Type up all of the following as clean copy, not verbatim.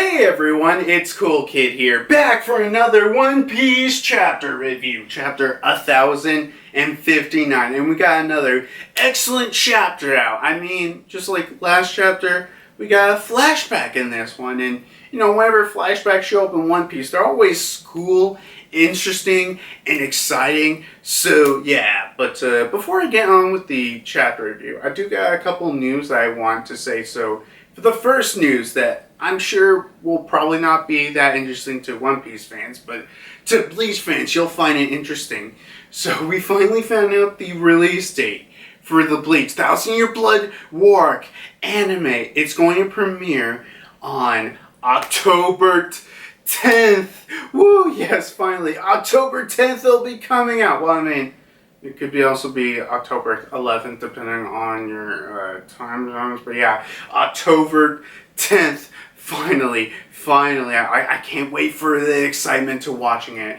Hey everyone, it's Coolkid here, back for another One Piece chapter review, chapter 1059, and we got another excellent chapter out. I mean, just like last chapter, we got a flashback in this one, and you know, whenever flashbacks show up in One Piece, they're always cool, interesting, and exciting, so yeah. But before I get on with the chapter review, I do got a couple news that I want to say. So for the first news that I'm sure will probably not be that interesting to One Piece fans, but to Bleach fans, you'll find it interesting. So we finally found out the release date for the Bleach Thousand Year Blood War anime. It's going to premiere on October 10th. Woo, yes, finally. October 10th it'll be coming out. Well, I mean, it could also be October 11th, depending on your time zones. But yeah, October 10th. Finally, I can't wait for the excitement to watching it.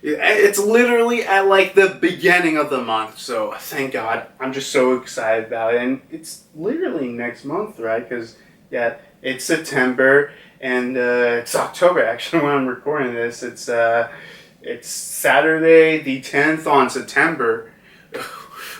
It's literally at like the beginning of the month, so thank God. I'm just so excited about it. And it's literally next month, right? Because, yeah, it's September and it's October, actually, when I'm recording this. It's Saturday the 10th on September.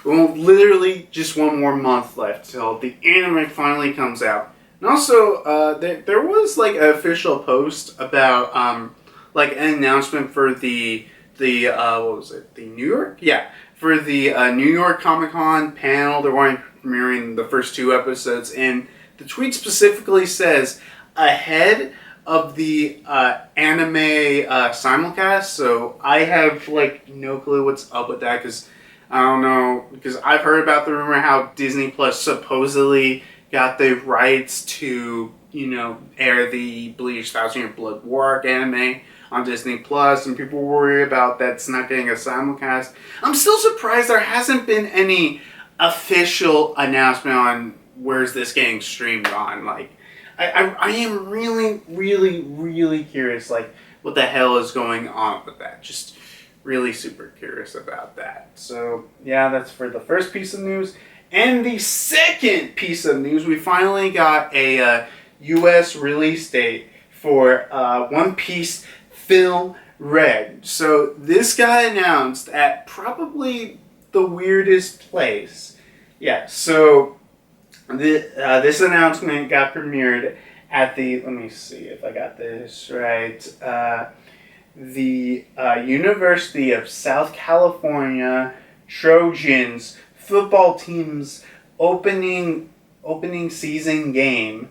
Well, literally just one more month left till the anime finally comes out. And also, there was like an official post about like an announcement for the what was it? The New York? Yeah, for the New York Comic Con panel. They're going to be premiering the first 2 episodes, and the tweet specifically says ahead of the anime simulcast. So I have like no clue what's up with that because I don't know, because I've heard about the rumor how Disney Plus supposedly got the rights to, you know, air the Bleach Thousand Year Blood War anime on Disney Plus, and people worry about that's not getting a simulcast. I'm still surprised there hasn't been any official announcement on where's this getting streamed on. Like, I am really curious, like, what the hell is going on with that. Just really super curious about that. So, yeah, that's for the first piece of news. And the second piece of news, we finally got a U.S. release date for One Piece Film Red. So this got announced at probably the weirdest place. Yeah, so this announcement got premiered at the, let me see if I got this right, the University of South California Trojans football team's opening season game.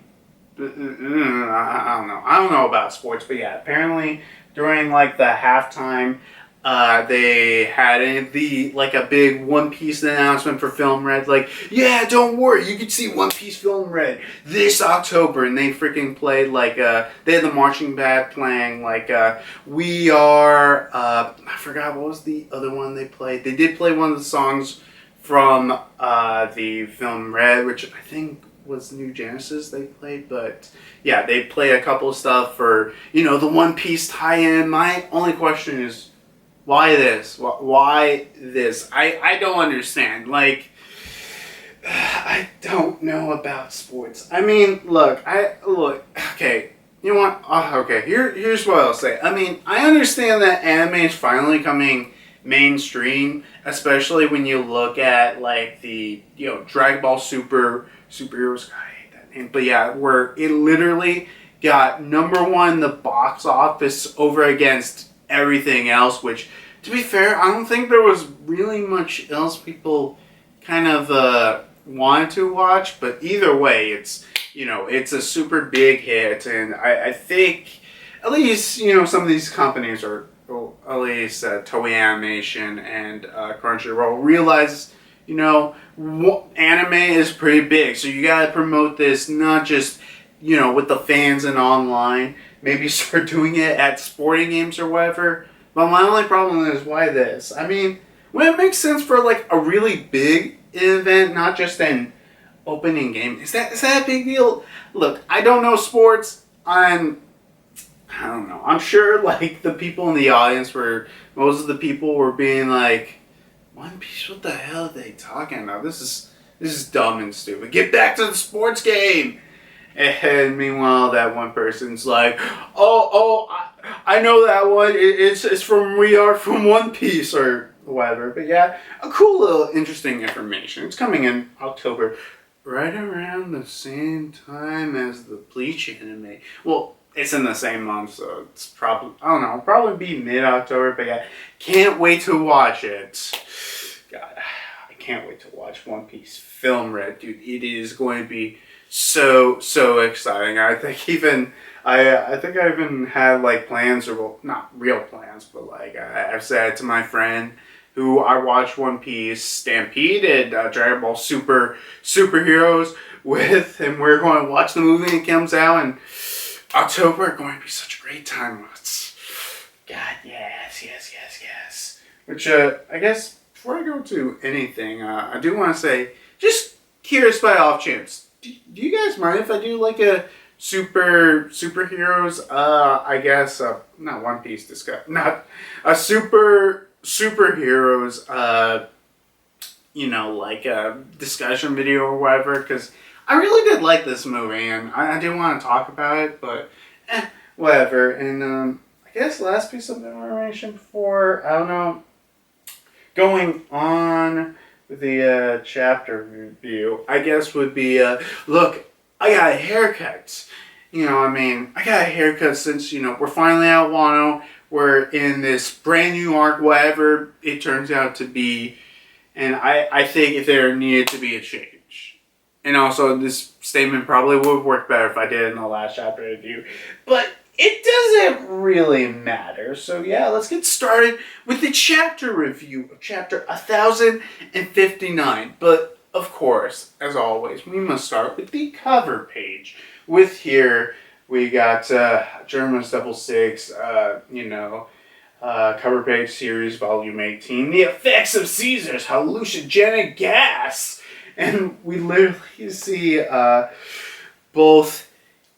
I don't know about sports, but yeah, apparently during like the halftime, they had a big One Piece announcement for Film Red. Like, yeah, don't worry, you can see One Piece Film Red this October, and they freaking played like they had the marching band playing like we are. I forgot what was the other one they played. They did play one of the songs from the Film Red, which I think was New Genesis they played, but yeah, they play a couple of stuff for, you know, the One Piece tie-in. My only question is, why this? Why this? I don't understand. Like, I don't know about sports. I mean, look, okay, you know what? Okay, here's what I'll say. I mean, I understand that anime is finally coming mainstream, especially when you look at like the, you know, Dragon Ball Superheroes. I hate that name, but yeah, where it literally got #1 the box office over against everything else. Which, to be fair, I don't think there was really much else people kind of wanted to watch. But either way, it's, you know, it's a super big hit, and I think at least, you know, some of these companies are, at least Toei Animation and Crunchyroll, realize, you know, anime is pretty big, so you gotta promote this not just, you know, with the fans and online. Maybe start doing it at sporting games or whatever. But my only problem is, why this? I mean, when it makes sense for like a really big event, not just an opening game, is that a big deal? Look, I don't know sports. I don't know. I'm sure like the people in the audience most of the people were being like, One Piece, what the hell are they talking about? This is dumb and stupid. Get back to the sports game. And meanwhile, that one person's like, oh, I know that one. It's from We Are From One Piece or whatever. But yeah, a cool little interesting information. It's coming in October, right around the same time as the Bleach anime. Well, it's in the same month, so it's probably, I don't know, probably be mid-October. But yeah, can't wait to watch it. God, I can't wait to watch One Piece Film Red, dude. It is going to be so exciting. I think I think I even had like plans, or well, not real plans, but like I've said to my friend who I watched One Piece Stampede and Dragon Ball Superheroes with, and we're going to watch the movie that comes out in October. Going to be such a great time. God, yes. Which I guess before I go to anything, I do want to say, just curious by off chance, do you guys mind if I do like a superheroes? I guess not One Piece not a superheroes. Like a discussion video or whatever, because I really did like this movie and I didn't want to talk about it, but whatever. And I guess last piece of information before, I don't know, going on with the chapter review, I guess would be, look, I got a haircut. I got a haircut since, we're finally at Wano. We're in this brand new arc, whatever it turns out to be. And I think if there needed to be a change. And also, this statement probably would work better if I did it in the last chapter review. But it doesn't really matter. So yeah, let's get started with the chapter review of chapter 1059. But of course, as always, we must start with the cover page. With here, we got German's 66, cover page series, volume 18. The effects of Caesar's hallucinogenic gas. And we literally see both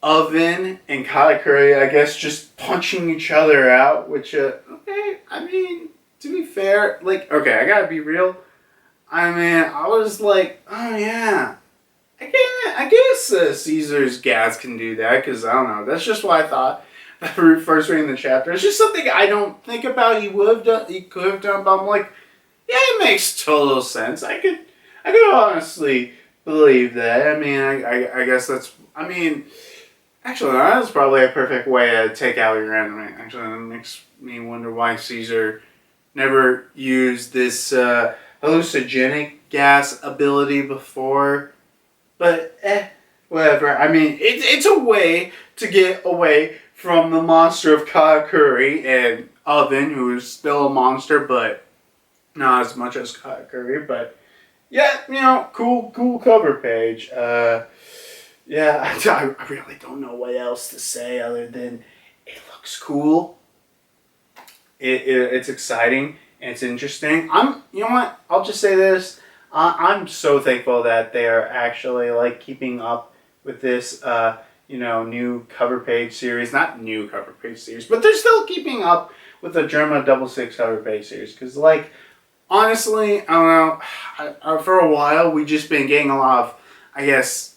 Oven and Katakuri, I guess, just punching each other out, which, okay, to be fair, like, okay, I gotta be real. I was like, oh yeah, I guess Caesar's gas can do that, because, I don't know, that's just what I thought first reading the chapter. It's just something I don't think about he could have done, but I'm like, yeah, it makes total sense. I could honestly believe that. I guess that's, actually, that's probably a perfect way to take out your enemy. Actually, that makes me wonder why Caesar never used this hallucinogenic gas ability before. But, whatever. It's a way to get away from the monster of Katakuri and Oven, who is still a monster, but not as much as Katakuri. But, yeah, cool cover page. Yeah, I really don't know what else to say other than it looks cool. It's exciting and it's interesting. You know what? I'll just say this. I'm so thankful that they are actually like keeping up with this, new cover page series. Not new cover page series, but they're still keeping up with the Germa 66 cover page series. Because, like, honestly, I don't know. For a while, we've just been getting a lot of, I guess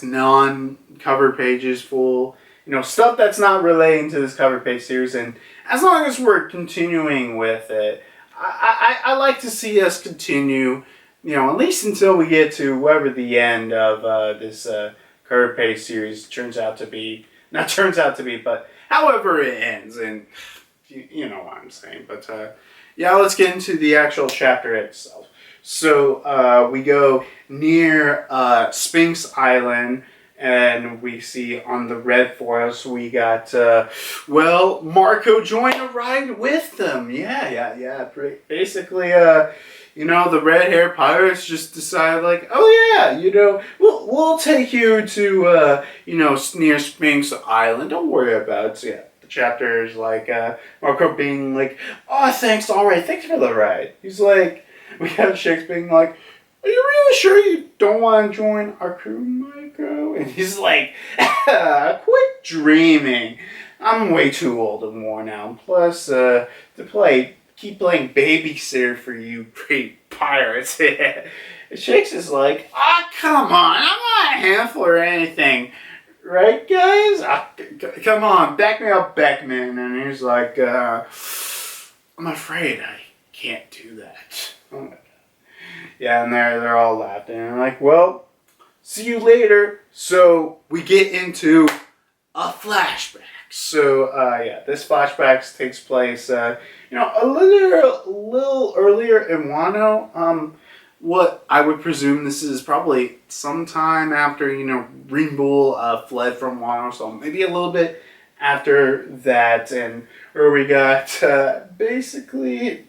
non-cover pages full, stuff that's not relating to this cover page series. And as long as we're continuing with it, I like to see us continue, at least until we get to whatever the end of this cover page series turns out to be. Not turns out to be, but however it ends. And you know what I'm saying. But yeah, let's get into the actual chapter itself. So we go near Sphinx Island, and we see on the red forest we got, Marco joined a ride with them. Yeah. Basically, the red hair pirates just decided, like, oh yeah, we'll take you to, near Sphinx Island. Don't worry about it. So yeah, the chapter is like, Marco being like, oh, thanks, all right, thanks for the ride. He's like, we have Shakespeare being like, are you really sure you don't want to join our crew, Marco? And he's like, quit dreaming. I'm way too old and worn out. Plus, keep playing babysitter for you great pirates. Shakes is like, ah, come on, I'm not a handful or anything. Right, guys? Come on, back me up, Beckman. And he's like, I'm afraid I can't do that. Oh my god. Yeah, and they're all laughing. And I'm like, well, see you later. So we get into a flashback. So yeah, this flashback takes place, a little earlier in Wano. What I would presume this is probably sometime after, Green Bull fled from Wano, so maybe a little bit after that, and where we got basically,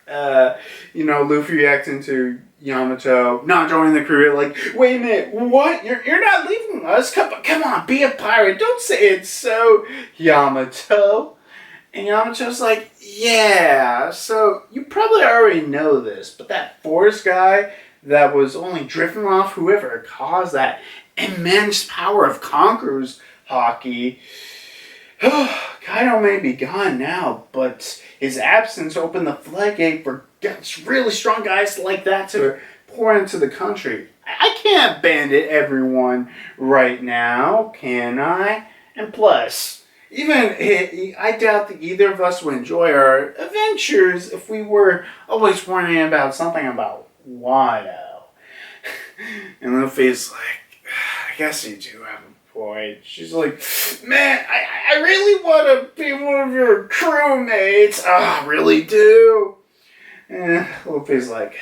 Luffy reacting to Yamato not joining the crew. Like, wait a minute, what? You're not leaving us? Come on, be a pirate. Don't say it so, Yamato. And Yamato's like, yeah, so you probably already know this, but that forest guy that was only drifting off whoever caused that immense power of Conqueror's hockey, Kaido may be gone now, but his absence opened the floodgate for really strong guys like that to pour into the country. I can't bandit everyone right now, can I? And plus, I doubt that either of us would enjoy our adventures if we were always worrying about something about Wano. And Luffy's like, I guess you do have a point. She's like, man, I really want to be one of your crewmates. I really do. And Luffy's like,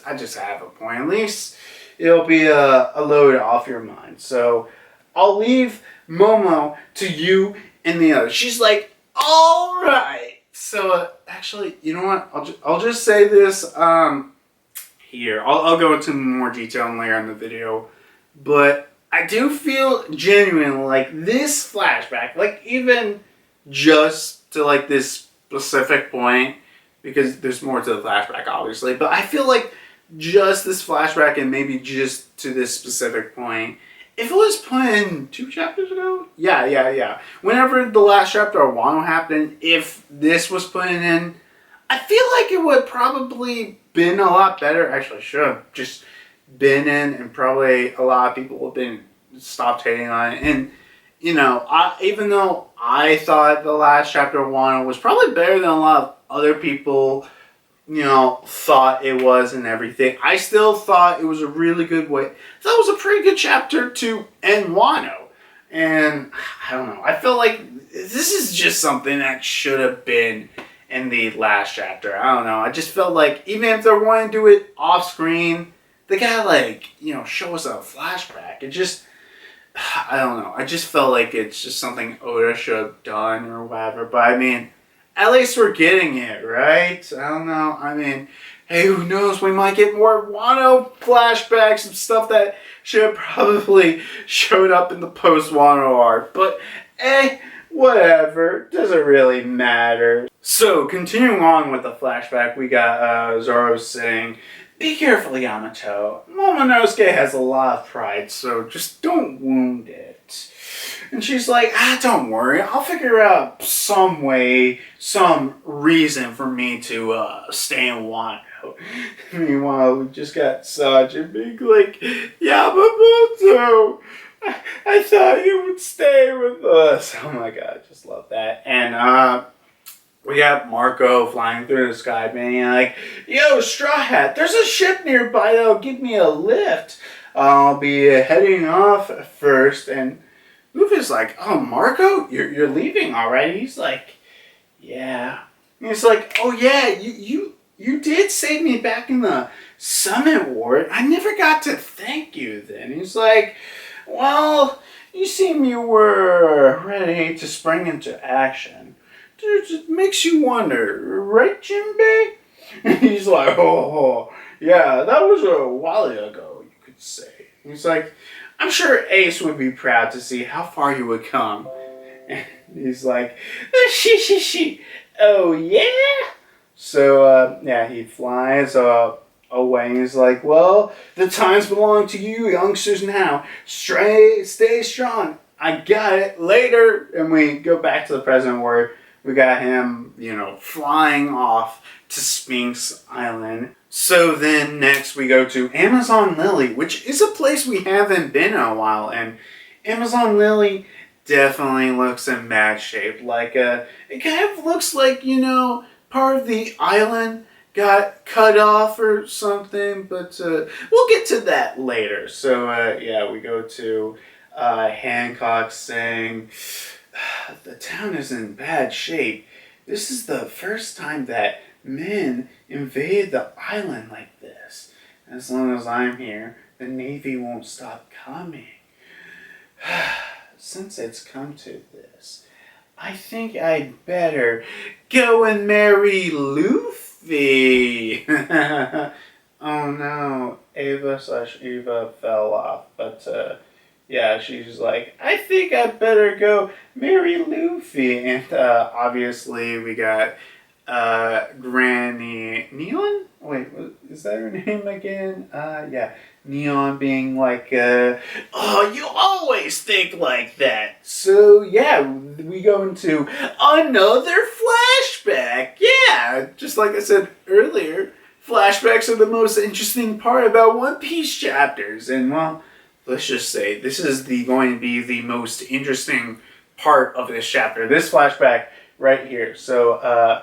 I just have a point. At least it'll be a load off your mind. So I'll leave Momo to you and the others. She's like, all right. So actually, you know what? I'll just say this here. I'll go into more detail later in the video, but I do feel genuinely like this flashback, like even just to like this specific point, because there's more to the flashback obviously, but I feel like just this flashback and maybe just to this specific point, if it was put in 2 chapters ago, yeah. Whenever the last chapter of Wano happened, if this was put in, I feel like it would probably been a lot better. Actually, should have just been in, and probably a lot of people have been stopped hating on it. And even though I thought the last chapter of Wano was probably better than a lot of other people, thought it was and everything, I still thought it was a really good way. That was a pretty good chapter to end Wano. And I don't know. I feel like this is just something that should have been in the last chapter. I don't know. I just felt like even if they're going to do it off screen, they gotta show us a flashback. It just, I don't know. I just felt like it's just something Oda should have done or whatever. But I mean, at least we're getting it, right? I don't know. I mean, hey, who knows? We might get more Wano flashbacks and stuff that should have probably showed up in the post-Wano arc. But, whatever. Doesn't really matter. So, continuing on with the flashback, we got Zoro saying, be careful, Yamato. Momonosuke has a lot of pride, so just don't wound it. And she's like, don't worry, I'll figure out some way, some reason for me to stay in Wano. Meanwhile, we just got such a big, Yamamoto, I thought you would stay with us. Oh my god, I just love that. And we got Marco flying through the sky, being like, yo, Straw Hat, there's a ship nearby that'll give me a lift. I'll be heading off first. And Luffy's like, oh, Marco, you're leaving already? He's like, yeah. And he's like, oh yeah, you did save me back in the Summit War. I never got to thank you then. He's like, well, you seem you were ready to spring into action. It makes you wonder, right, Jinbei? And he's like, oh, yeah, that was a while ago, you could say. And he's like, I'm sure Ace would be proud to see how far you would come. And he's like, oh, yeah? So, he flies away, and he's like, well, the times belong to you youngsters now. Stay strong. I got it. Later. And we go back to the present where We got him, flying off to Sphinx Island. So then next we go to Amazon Lilly, which is a place we haven't been in a while. And Amazon Lilly definitely looks in bad shape. It kind of looks like, part of the island got cut off or something. But we'll get to that later. So, we go to Hancock saying, the town is in bad shape. This is the first time that men invade the island like this. As long as I'm here, the Navy won't stop coming. Since it's come to this, I think I'd better go and marry Luffy. Oh no, Ava fell off, but she's like, I think I'd better go marry Luffy. And obviously we got Granny Neon? Wait, is that her name again? Neon being like, oh, you always think like that. So, we go into another flashback. Yeah, just like I said earlier, flashbacks are the most interesting part about One Piece chapters. And, well, let's just say this is going to be the most interesting part of this chapter. This flashback right here. So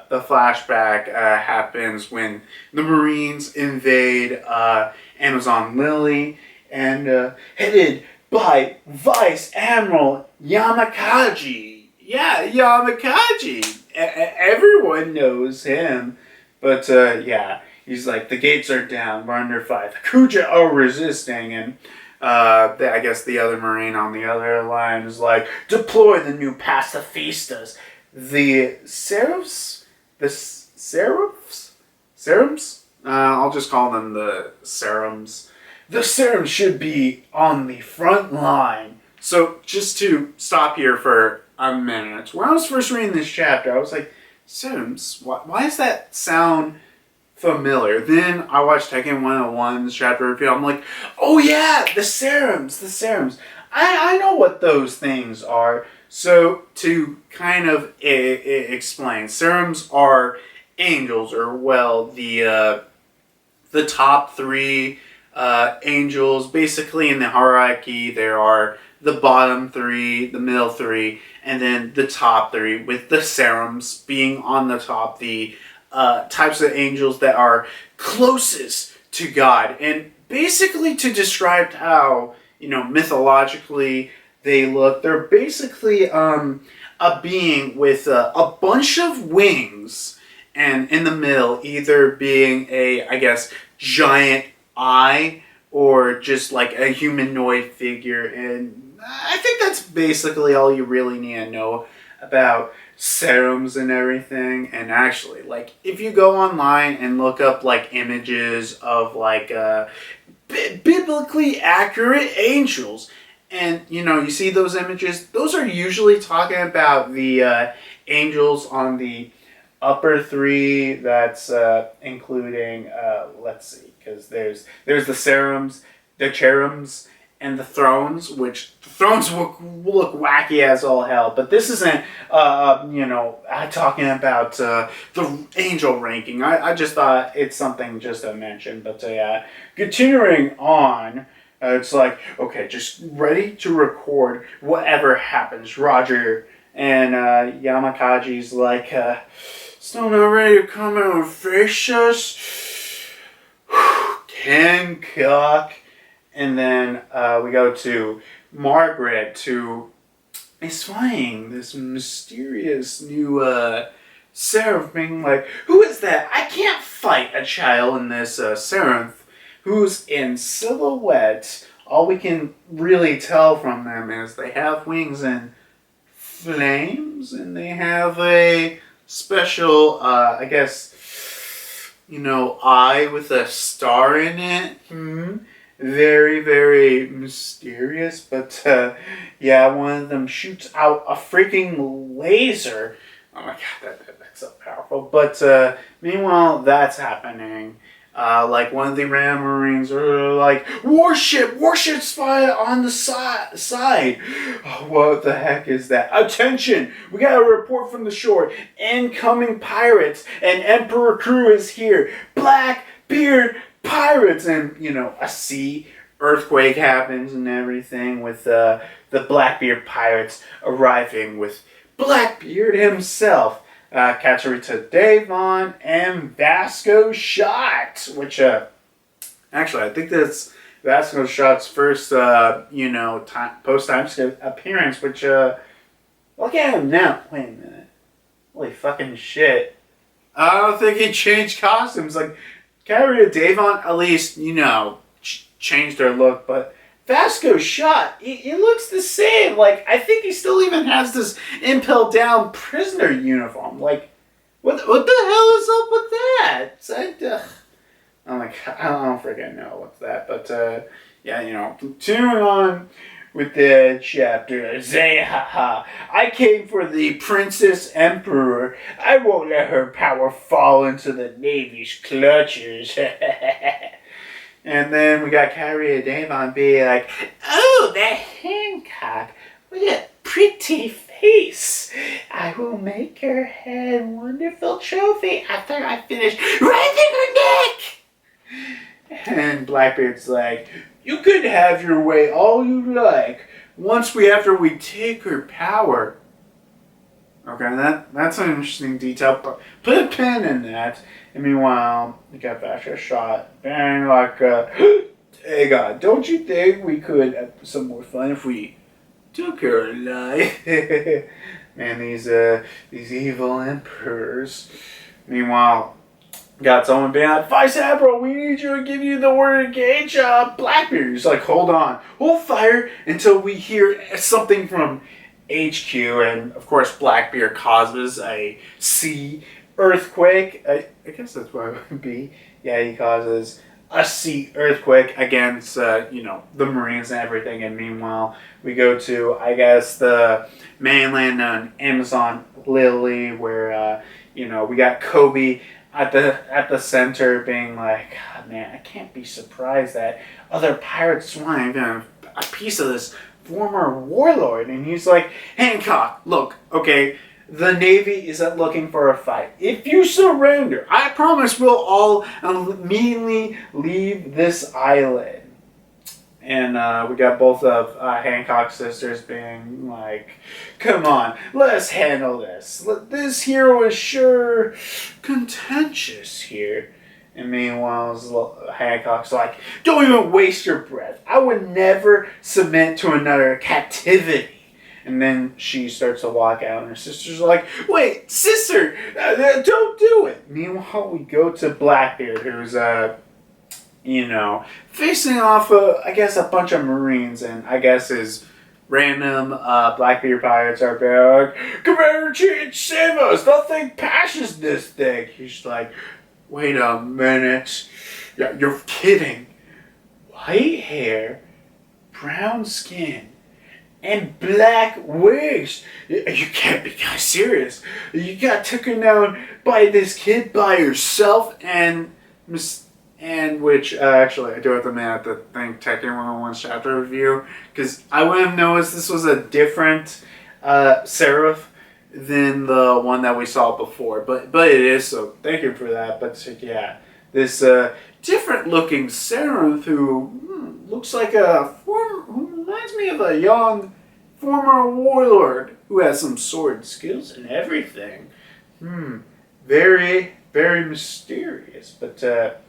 the flashback happens when the Marines invade Amazon Lilly, and headed by Vice Admiral Yamakaji. Yeah, Yamakaji. Everyone knows him. But he's like, the gates are down. We're under fire. The Kuja are resisting, and I guess the other Marine on the other line is like, deploy the new pacifistas. The Serums? I'll just call them the Serums. The Serums should be on the front line. So, just to stop here for a minute. When I was first reading this chapter, I was like, Serums? Why does that sound familiar? Then I watched Tekken 101's chapter review. I'm like, oh yeah, the Serums. I know what those things are. So, to kind of explain, Serums are angels, or the top three angels. Basically, in the hierarchy, there are the bottom three, the middle three, and then the top three, with the Serums being on the top, the types of angels that are closest to God. And basically, to describe how, mythologically they look, they're basically a being with a bunch of wings, and in the middle either being a, I guess, giant eye, or just like a humanoid figure. And I think that's basically all you really need to know about Serums and everything. And actually, like, if you go online and look up like images of like biblically accurate angels, and you see those images, those are usually talking about the angels on the upper three. That's including let's see, because there's the Serums, the Cherubims, and the Thrones, which the Thrones will look wacky as all hell. But this isn't talking about the angel ranking. I just thought it's something just to mention. But continuing on. It's like, okay, just ready to record whatever happens, Roger. And Yamakaji's like, still not ready to come out and face us? Hancock. And then we go to Margaret, who is flying this mysterious new seraph, being like, who is that? I can't fight a child in this seraph who's in silhouette. All we can really tell from them is they have wings and flames, and they have a special, I guess, eye with a star in it. Very, very mysterious. But, one of them shoots out a freaking laser. Oh my god, that's so powerful. But, meanwhile, that's happening. Like one of the Ram Marines are like, warships fire on the side. Oh, what the heck is that? Attention, we got a report from the shore. Incoming pirates and Emperor crew is here. Blackbeard pirates. And, a sea earthquake happens and everything with the Blackbeard pirates arriving with Blackbeard himself. Katarina Devon and Vasco Shot, which, actually, I think that's Vasco Shot's first, post-time skip appearance, which, look at him now. Wait a minute. Holy fucking shit. I don't think he changed costumes. Like, Katarina Devon, at least, changed her look, but Vasco Shot, he looks the same. Like, I think he still even has this impel down prisoner uniform. Like, what the hell is up with that? I'm like, I don't freaking know what's that. But, continuing on with the chapter. Zehaha, I came for the Princess Emperor. I won't let her power fall into the Navy's clutches. And then we got Carrie Devon be like, oh, that Hancock. What a pretty face. I will make her head wonderful trophy after I finish writing her neck. And Blackbeard's like, you could have your way all you like after we take her power. Okay, that's an interesting detail. Put a pin in that. And meanwhile, we got Vasco Shot. And like, hey God, don't you think we could have some more fun if we took her alive? Man, these evil emperors. Meanwhile, got someone being like, Vice Admiral, we need you to give you the word to engage Blackbeard. He's like, hold on. Hold fire until we hear something from HQ. And, of course, Blackbeard causes a sea earthquake. I guess that's what it would be. Yeah, he causes a sea earthquake against, the Marines and everything. And meanwhile, we go to, I guess, the mainland on Amazon Lilly, where, we got Kobe at the center being like, oh, man, I can't be surprised that other pirates want a piece of this former warlord. And he's like, Hancock, look, okay, the Navy isn't looking for a fight. If you surrender, I promise we'll all immediately leave this island. And we got both of Hancock's sisters being like, come on, let's handle this. This hero is sure contentious here. And meanwhile, Hancock's like, don't even waste your breath. I would never submit to another captivity. And then she starts to walk out, and her sister's like, wait, sister, don't do it. Meanwhile, we go to Blackbeard, who's, facing off, I guess, a bunch of Marines, and I guess his random Blackbeard pirates are like, Commander-in-Chief, save us, nothing passes this thing. He's like, wait a minute, yeah, you're kidding. White hair, brown skin, and black wigs. You can't be serious. You got taken down by this kid by yourself, and which actually I do have to admit the thing Tekken 101's chapter review, because I would have noticed this was a different seraph than the one that we saw before, but it is, so thank you for that. But yeah, this different looking seraph who looks like who reminds me of a young former warlord who has some sword skills and everything. Very, very mysterious. But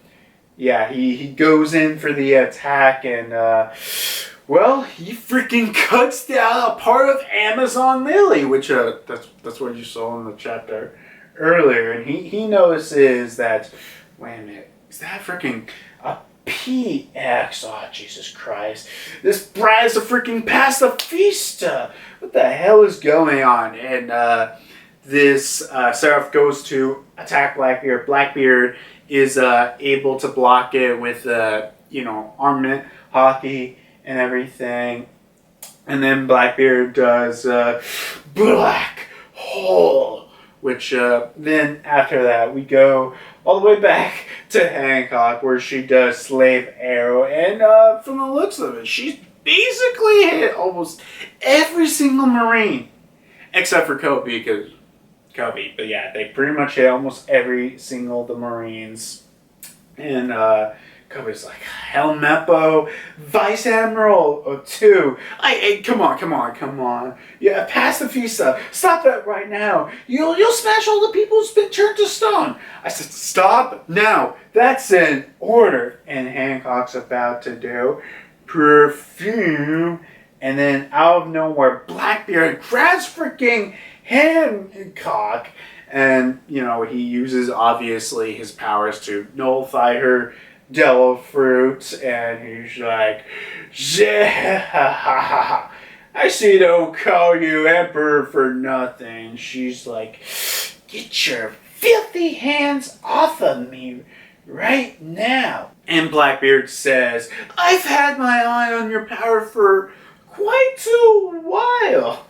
yeah, he goes in for the attack, and he freaking cuts down a part of Amazon Lilly, which that's what you saw in the chapter earlier. And he notices that, wait a minute, is that freaking a PX? Oh, Jesus Christ. This brat's a freaking pastafista. What the hell is going on? And this Seraph goes to attack Blackbeard. Blackbeard is able to block it with, armament hockey and everything. And then Blackbeard does Black Hole, Which then after that we go all the way back to Hancock, where she does Slave Arrow, and from the looks of it, she's basically hit almost every single Marine, except for Kobe, but yeah, they pretty much hit almost every single of the Marines. And Kobe's like, Helmeppo, Vice Admiral 2. Come on. Yeah, pacifista. Stop that right now. You'll smash all the people who's been turned to stone. I said, stop now. That's an order. And Hancock's about to do perfume. And then out of nowhere, Blackbeard grabs freaking Hancock. And, he uses, obviously, his powers to nullify her Devil Fruits, and he's like, yeah, I see don't call you Emperor for nothing. She's like, get your filthy hands off of me right now. And Blackbeard says, I've had my eye on your power for quite a while.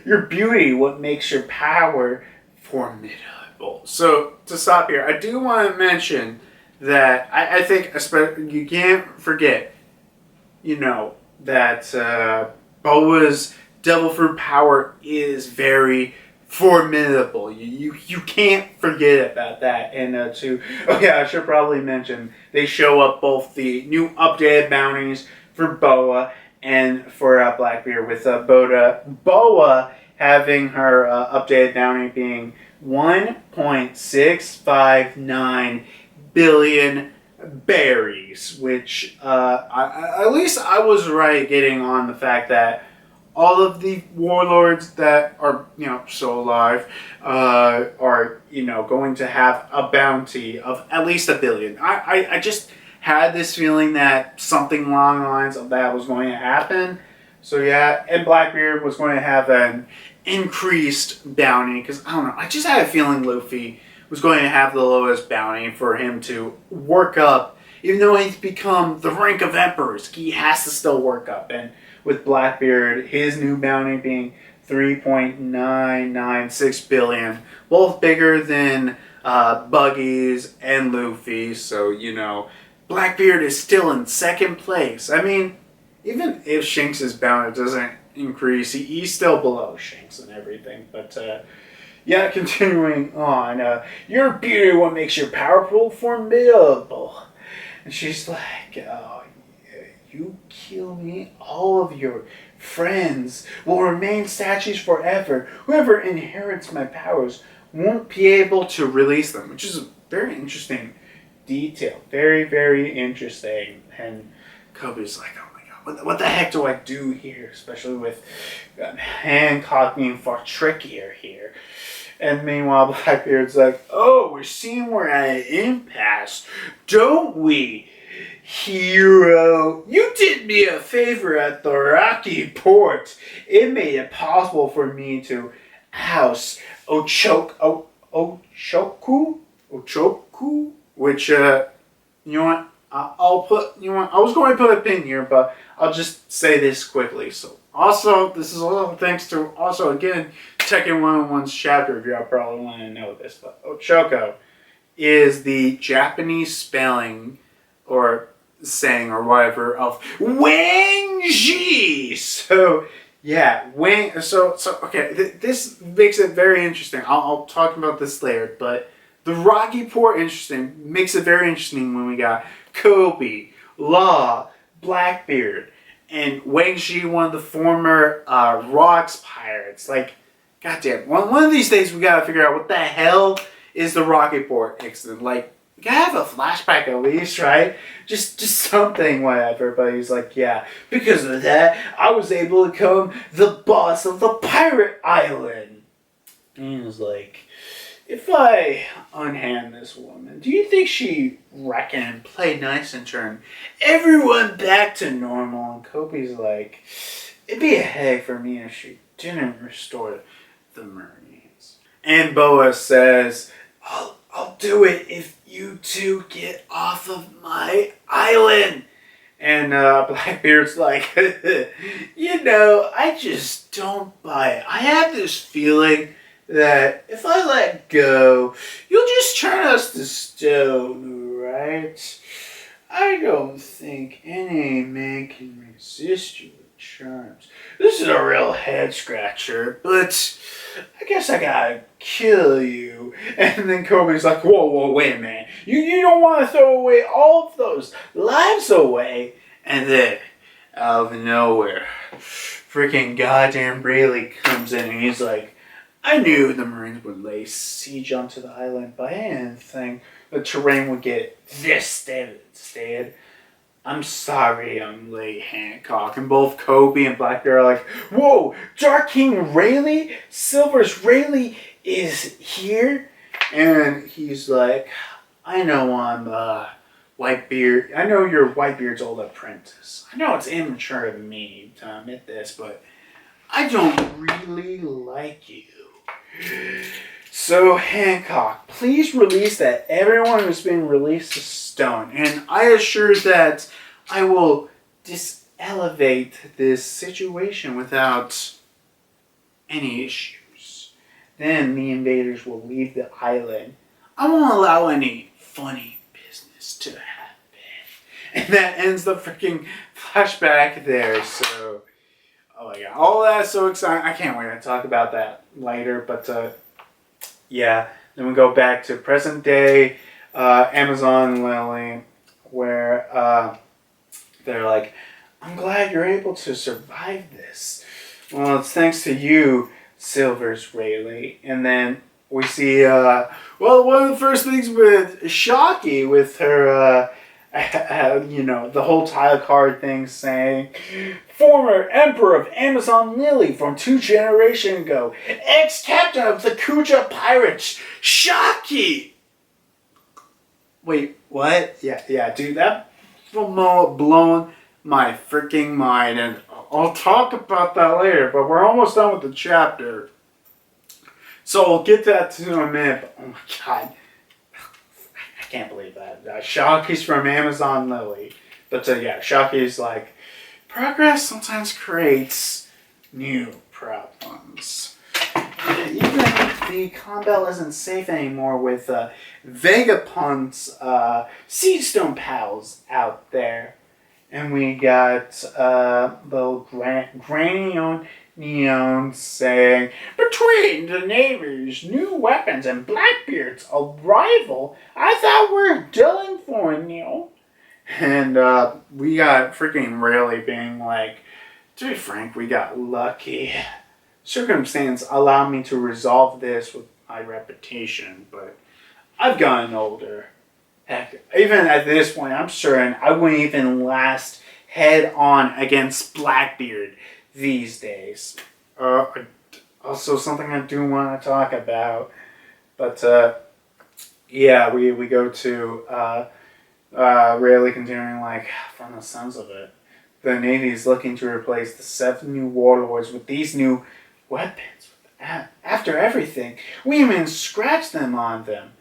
Your beauty, what makes your power formidable. So, to stop here, I do want to mention that I think you can't forget, that Boa's Devil Fruit power is very formidable. You can't forget about that. And I should probably mention, they show up both the new updated bounties for Boa and for Blackbeard, with Boa having her updated bounty being 1.659 billion berries, which at least I was right getting on the fact that all of the warlords that are still alive are going to have a bounty of at least 1 billion. I just had this feeling that something along the lines of that was going to happen. So yeah, and Blackbeard was going to have an increased bounty, because I don't know, I just had a feeling Luffy was going to have the lowest bounty for him to work up. Even though he's become the rank of emperors, he has to still work up. And with Blackbeard, his new bounty being 3.996 billion, both bigger than Buggy's and Luffy. So, Blackbeard is still in second place. I mean, even if Shanks' bounty doesn't increase, he's still below Shanks and everything. But, continuing on. Your beauty, what makes your powerful formidable. And she's like, oh, you kill me, all of your friends will remain statues forever. Whoever inherits my powers won't be able to release them, which is a very interesting detail. Very, very interesting. And Kobe's like, oh my god, what the heck do I do here? Especially with Hancock being far trickier here. And meanwhile, Blackbeard's like, oh, we seem we're at an impasse, don't we, hero? You did me a favor at the Rocky Port. It made it possible for me to oust Ochoku, which, I'll put, I was going to put a pin here, but I'll just say this quickly. So, also, this is all thanks to, also, again, Tekken 101's chapter review. I probably want to know this, but Ochoko is the Japanese spelling or saying or whatever of Wenji. So yeah, okay. This makes it very interesting. I'll talk about this later, but the Rocky Port makes it very interesting when we got Kobe, Law, Blackbeard, and Wenji, one of the former Rocks pirates. Like, goddamn, one of these days we gotta figure out what the hell is the Rocky Port incident. Like, we gotta have a flashback at least, right? Just something, whatever. But he's like, yeah, because of that, I was able to become the boss of the pirate island. And he was like, if I unhand this woman, do you think she reckon and play nice and turn everyone back to normal? And Kobe's like, it'd be a headache for me if she didn't restore the Marines. And Boa says, I'll do it if you two get off of my island. And Blackbeard's like, I just don't buy it. I have this feeling that if I let go, you'll just turn us to stone, right? I don't think any man can resist your charms. This is a real head scratcher, but I guess I gotta kill you. And then Kobe's like, whoa, wait a minute. You don't want to throw away all of those lives away. And then, out of nowhere, freaking goddamn Rayleigh comes in and he's like, I knew the Marines would lay siege onto the island, but I didn't think the terrain would get this devastated. I'm sorry, young Lady Hancock. And both Kobe and Blackbeard are like, whoa, Dark King Rayleigh? Silver's Rayleigh is here? And he's like, I know I'm Whitebeard. I know you're Whitebeard's old apprentice. I know it's immature of me to admit this, but I don't really like you. So, Hancock, please release that everyone has been released to stone. And I assure that I will elevate this situation without any issues. Then the invaders will leave the island. I won't allow any funny business to happen. And that ends the freaking flashback there. So, oh my god, all that's so exciting. I can't wait to talk about that later. But yeah, then we go back to present day Amazon Lilly, where they're like, I'm glad you're able to survive this. Well, it's thanks to you, Silver's Rayleigh. And then we see, one of the first things with Shocky with her, the whole tile card thing saying, former Emperor of Amazon Lilly from 2 generations ago, ex-captain of the Kuja Pirates, Shocky! Wait, what? Yeah, dude, that blown my freaking mind, and I'll talk about that later, but we're almost done with the chapter. So we'll get to that in a minute, but oh my god. I can't believe that. Shocky's from Amazon Lilly. But Shocky's like, progress sometimes creates new problems. Even the combat isn't safe anymore with Vegapunk's Seedstone pals out there. And we got little Granny Neon saying, between the Navy's new weapons and Blackbeard's arrival, I thought we were done for you. And we got freaking Rayleigh being like, to be frank, we got lucky. Circumstance allowed me to resolve this with my reputation, but I've gotten older. Heck, even at this point, I'm certain I wouldn't even last head on against Blackbeard these days. Also, something I do want to talk about, but we go to Rayleigh continuing like, from the sounds of it, the Navy is looking to replace the 7 new warlords with these new weapons. After everything, we even scratched them on them,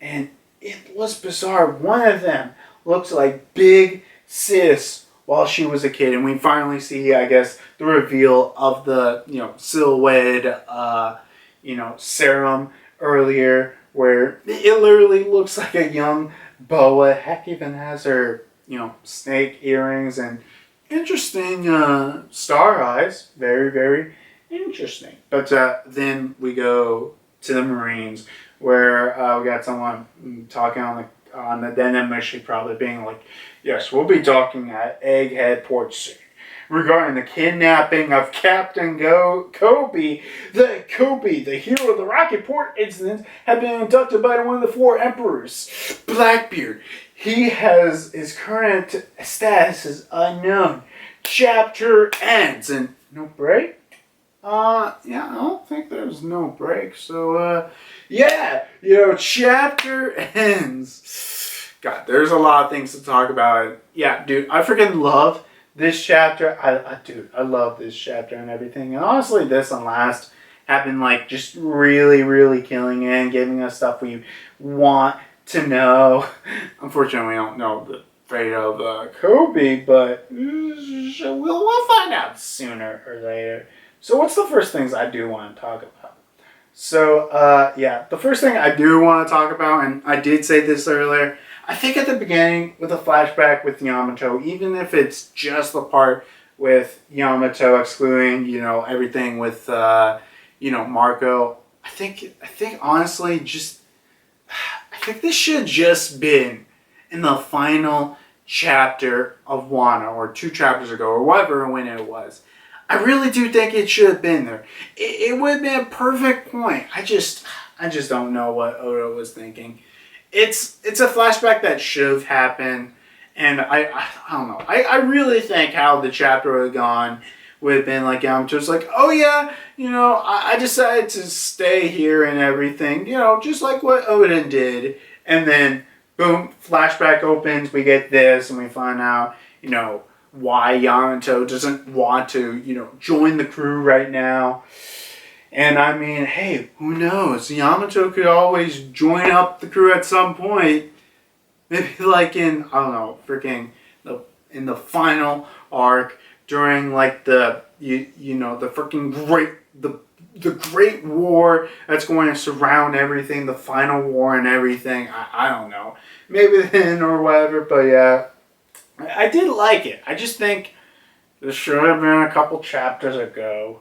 and it was bizarre. One of them looks like Big Sis while she was a kid, and we finally see, I guess, the reveal of the silhouetted serum earlier, where it literally looks like a young Boa. Heck, even has her snake earrings and interesting star eyes. Very, very interesting. But then we go to the Marines, where we got someone talking on the denim mission, probably being like, yes, we'll be talking at Egghead Port soon regarding the kidnapping of Captain Kobe. The hero of the Rocket Port incident, had been abducted by one of the 4 emperors, Blackbeard. His current status is unknown. Chapter ends. And no break? I don't think there's no break. So, chapter ends. God, there's a lot of things to talk about. Yeah, dude, I freaking love this chapter. I love this chapter and everything. And honestly, this and last have been like just really, really killing it and giving us stuff we want to know. Unfortunately, we don't know the fate of Kobe, but we'll find out sooner or later. So what's the first things I do want to talk about? So, yeah, the first thing I do want to talk about, and I did say this earlier, I think at the beginning with a flashback with Yamato, even if it's just the part with Yamato excluding, everything with, Marco, I think honestly, I think this should just been in the final chapter of Wano, or 2 chapters ago, or whatever when it was. I really do think it should have been there. It would have been a perfect point. I just don't know what Oda was thinking. It's a flashback that should have happened, and I don't know. I really think how the chapter would have gone would have been like Yamato's like, oh yeah, I decided to stay here and everything, just like what Oda did, and then boom, flashback opens, we get this, and we find out, why Yamato doesn't want to, join the crew right now. And I mean, hey, who knows? Yamato could always join up the crew at some point. Maybe like in, I don't know, in the final arc during like the freaking the great war that's going to surround everything, the final war and everything. I don't know. Maybe then or whatever, but yeah. I did like it. I just think this should have been a couple chapters ago.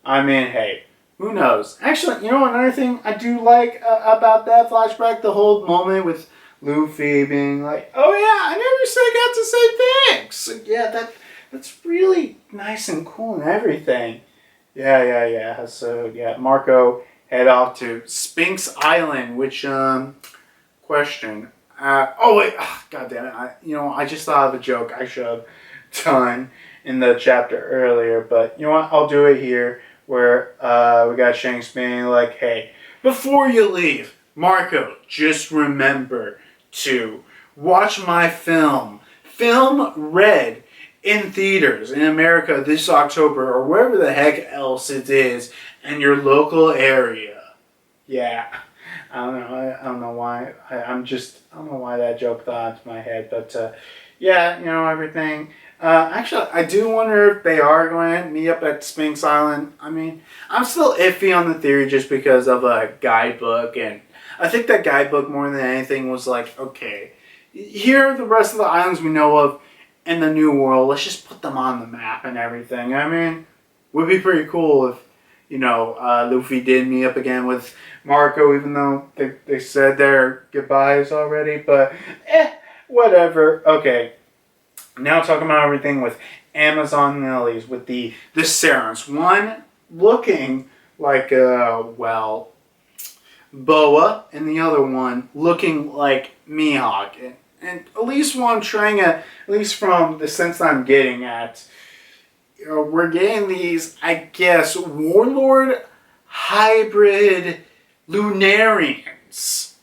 I mean, hey, who knows? Actually, another thing I do like about that flashback, the whole moment with Luffy being like, oh yeah, I never got to say thanks. Yeah, that's really nice and cool and everything. Yeah. So, yeah, Marco head off to Sphinx Island, which, question. Oh wait, god damn it! I just thought of a joke I should have done in the chapter earlier, but you know what? I'll do it here. Where we got Shanks being like, "Hey, before you leave, Marco, just remember to watch my film, Film Red, in theaters in America this October, or wherever the heck else it is in your local area." Yeah. I don't know. I don't know why. I don't know why that joke thought into my head. But, yeah, everything. Actually, I do wonder if they are going to meet up at Sphinx Island. I mean, I'm still iffy on the theory just because of a guidebook. And I think that guidebook, more than anything, was like, okay, here are the rest of the islands we know of in the New World. Let's just put them on the map and everything. I mean, would be pretty cool if, Luffy did meet up again with Marco, even though they said their goodbyes already, but whatever. Okay, now talking about everything with Amazon Lilies, with the serums. One looking like Boa, and the other one looking like Mihawk. And at least one trying at least from the sense I'm getting at, we're getting these, I guess, warlord hybrid Lunarians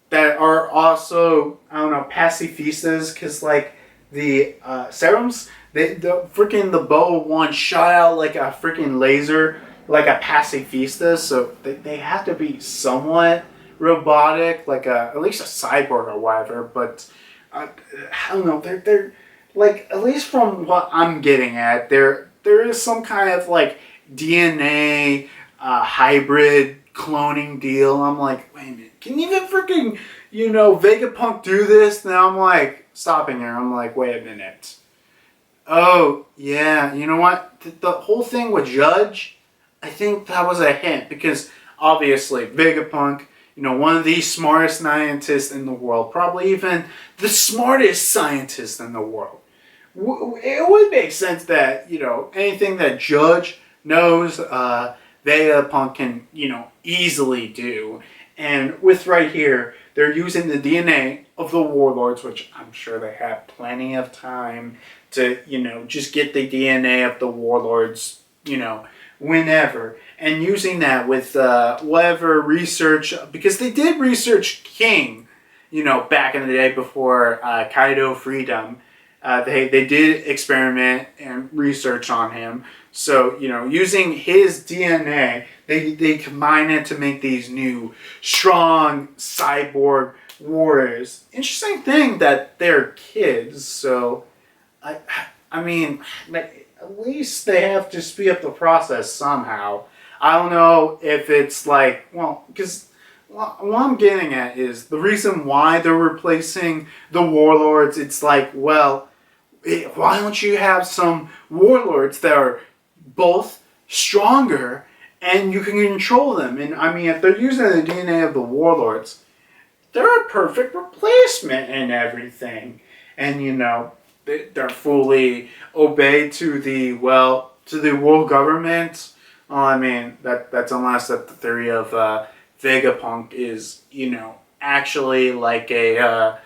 that are also, I don't know, pacifistas, because like the serums, the bow one shot out like a freaking laser, like a pacifista, so they have to be somewhat robotic, like at least a cyborg or whatever, but I don't know, they're like, at least from what I'm getting at, there is some kind of like DNA hybrid cloning deal. I'm like, wait a minute, can even freaking, Vegapunk do this? Now I'm like, stopping here. I'm like, wait a minute. Oh, yeah, you know what? The whole thing with Judge, I think that was a hint, because obviously Vegapunk, one of the smartest scientists in the world, probably even the smartest scientist in the world. It would make sense that, anything that Judge knows, Vegapunk can, easily do. And with right here, they're using the DNA of the warlords, which I'm sure they have plenty of time to, just get the DNA of the warlords, whenever. And using that with whatever research, because they did research King, back in the day before Kaido Freedom. They did experiment and research on him. So, using his DNA, they combine it to make these new, strong cyborg warriors. Interesting thing that they're kids, so I mean, at least they have to speed up the process somehow. I don't know if it's like, well, because what I'm getting at is the reason why they're replacing the warlords. It's like, well, why don't you have some warlords that are both stronger and you can control them? And I mean, if they're using the DNA of the warlords, they're a perfect replacement and everything. And they're fully obeyed to the world government. Well, I mean, that's unless that the theory of Vegapunk is, actually like a,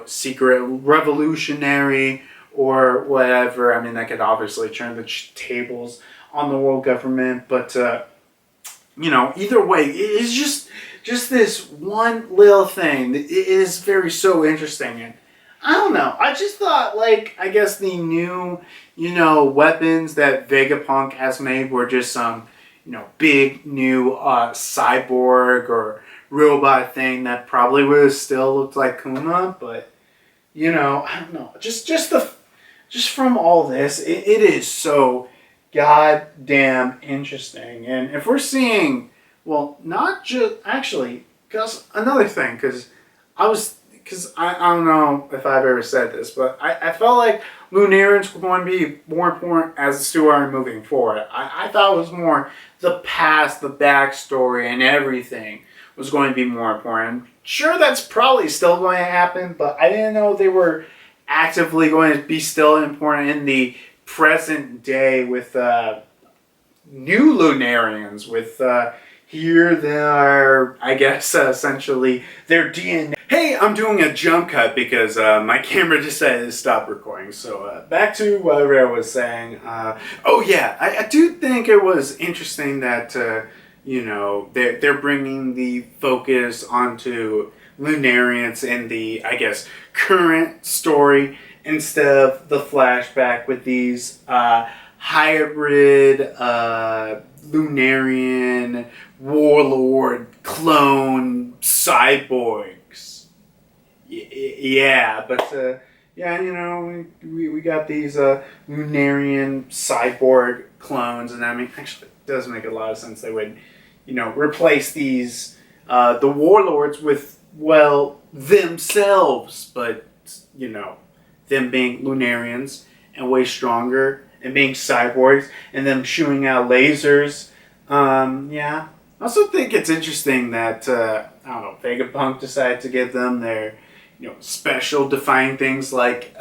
secret revolutionary or whatever. I mean, that could obviously turn the tables on the world government. But, either way, it's just this one little thing. It is so interesting. And I don't know. I just thought, I guess the new, weapons that Vegapunk has made were just some, big new cyborg or robot thing that probably would have still looked like Kuma. But, I don't know. Just from all this, it is so goddamn interesting. And if we're seeing, well, not just, actually, because another thing, because I don't know if I've ever said this, but I felt like Lunarians were going to be more important as a story moving forward. I thought it was more the past, the backstory, and everything was going to be more important. Sure, that's probably still going to happen, but I didn't know they were actively going to be still important in the present day with new Lunarians, with here they are, I guess, essentially their DNA. Hey, I'm doing a jump cut because my camera decided to stop recording. So back to whatever I was saying. Oh yeah, I do think it was interesting that they're bringing the focus onto Lunarians in the, I guess, current story instead of the flashback with these hybrid Lunarian warlord clone cyborgs. Yeah, but we got these Lunarian cyborg clones, and I mean, actually, it does make a lot of sense. They would, replace these the warlords with, well, themselves, but them being Lunarians and way stronger and being cyborgs and them shooting out lasers. Yeah. I also think it's interesting that, I don't know, Vegapunk decided to give them their, special defined things like,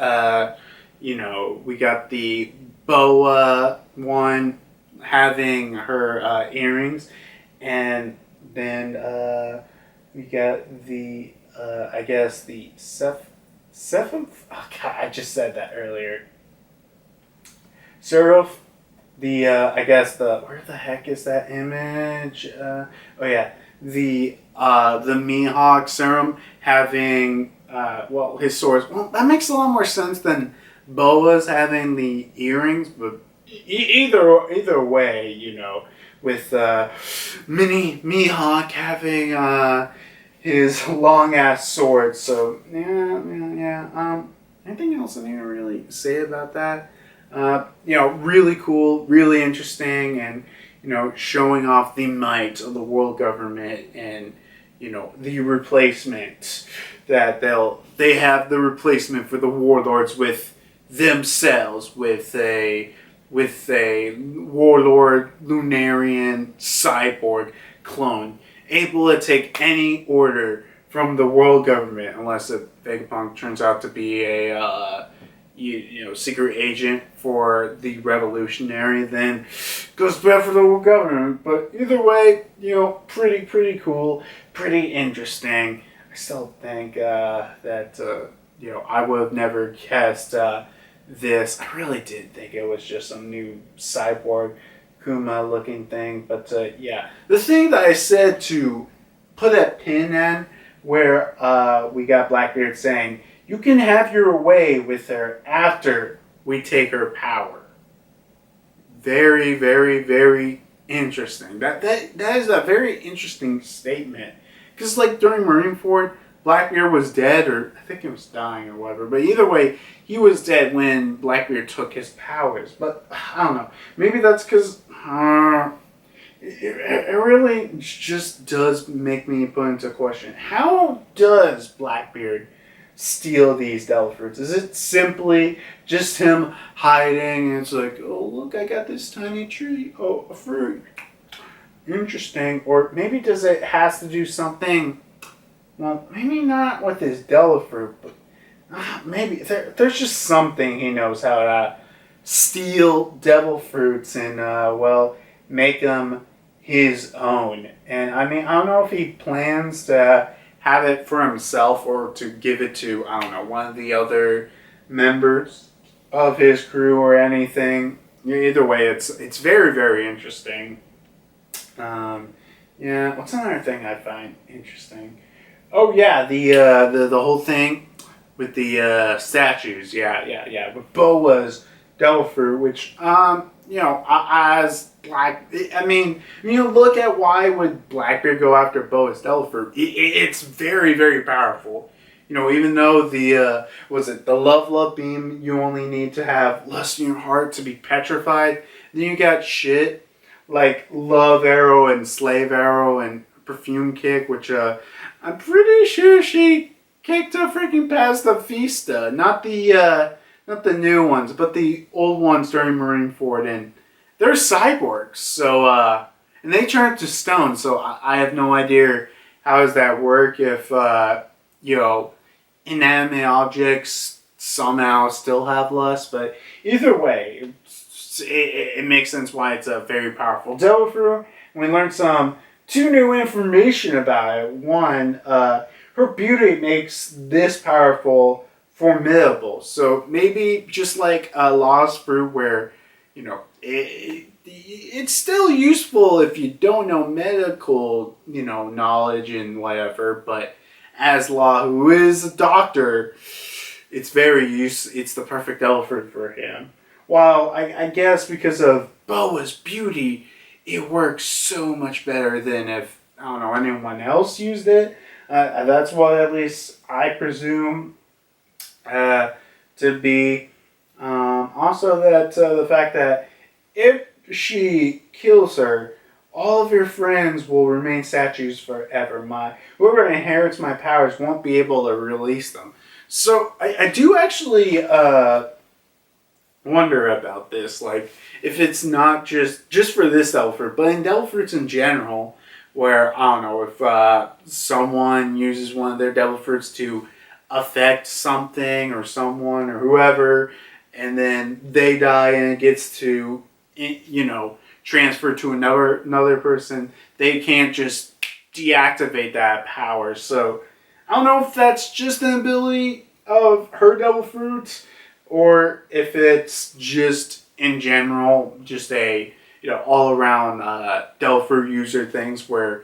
we got the Boa one having her earrings, and then we got the, I guess, the Sephiroth. Oh, God, I just said that earlier. Seraph. The, I guess where the heck is that image? Oh yeah, the Mihawk Serum having, his swords. Well, that makes a lot more sense than Boa's having the earrings, but either way, with, Mini Mihawk having, his long ass sword. So, yeah. Anything else I need to really say about that? Really cool, really interesting, and, showing off the might of the world government and, the replacement that they have the replacement for the warlords with themselves, with a warlord Lunarian cyborg clone, able to take any order from the world government, unless if Vegapunk turns out to be a secret agent for the revolutionary, then goes back for the world government. But either way, pretty cool, pretty interesting. I still think that I would have never guessed this. I really did think it was just some new cyborg Kuma looking thing. But yeah, the thing that I said to put a pin in, where we got Blackbeard saying, "You can have your way with her after we take her power." Very, very, very interesting. That is a very interesting statement. Because during Marineford, Blackbeard was dead, or I think he was dying or whatever. But either way, he was dead when Blackbeard took his powers. But I don't know. Maybe that's because it really just does make me put into question, how does Blackbeard steal these devil fruits? Is it simply just him hiding and it's like, oh look, I got this tiny tree, oh, a fruit, interesting? Or maybe does it has to do something, well, maybe not with his devil fruit, but maybe there's just something he knows how to steal devil fruits and well, make them his own. And I mean, I don't know if he plans to have it for himself or to give it to, I don't know, one of the other members of his crew or anything. Either way, it's very, very interesting. Yeah, what's another thing I find interesting? Oh yeah, the whole thing with the statues. Yeah. With Boa's devil fruit, which as I mean, when you look at why would Blackbeard go after Boa's devil fruit, it's very, very powerful. Even though the the love beam, you only need to have lust in your heart to be petrified. Then you got shit like love arrow and slave arrow and perfume kick, which I'm pretty sure she kicked her freaking past the Vista, not the new ones, but the old ones during Marineford, and they're cyborgs. So and they turn to stone. So I have no idea how does that work if inanimate objects somehow still have lust. But either way, it makes sense why it's a very powerful devil fruit. We learned two new information about it. One, her beauty makes this powerful formidable. So maybe just like a lost fruit where, it's still useful if you don't know medical, knowledge and whatever. But as Law, who is a doctor, it's the perfect devil fruit for him. While I guess because of Boa's beauty, it works so much better than if, I don't know, anyone else used it. That's what at least I presume to be. Also, that the fact that if she kills her, all of your friends will remain statues forever. Whoever inherits my powers won't be able to release them. So I do actually wonder about this, like if it's not just for this devil fruit, but in devil fruits in general, where I don't know if someone uses one of their devil fruits to affect something or someone or whoever, and then they die and it gets to transfer to another person, they can't just deactivate that power. So I don't know if that's just an ability of her devil fruit, or if it's just in general just a all around devil fruit user things where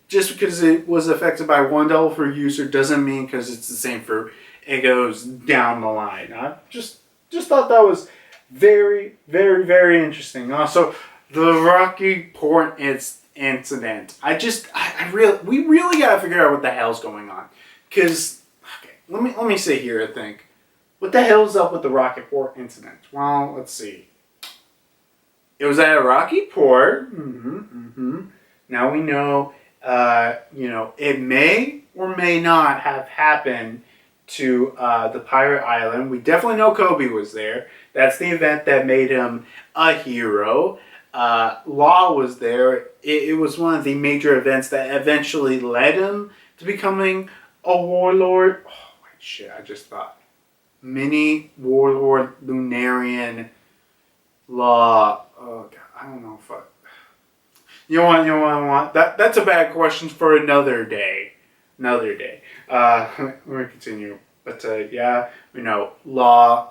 just because it was affected by one devil fruit user doesn't mean because it's the same fruit it goes down the line. I just thought that was very, very, very interesting. Also, the Rocky Port incident. We really gotta figure out what the hell's going on. Cause let me sit here and think. What the hell's up with the Rocky Port incident? Well, let's see. It was at a Rocky Port. Now we know. It may or may not have happened to the Pirate Island. We definitely know Kobe was there. That's the event that made him a hero. Law was there. It was one of the major events that eventually led him to becoming a warlord. Oh, wait, shit, I just thought. Mini warlord Lunarian Law. Oh, God, I don't know if I... You know what? That's a bad question for another day. Let me continue. But yeah, we know Law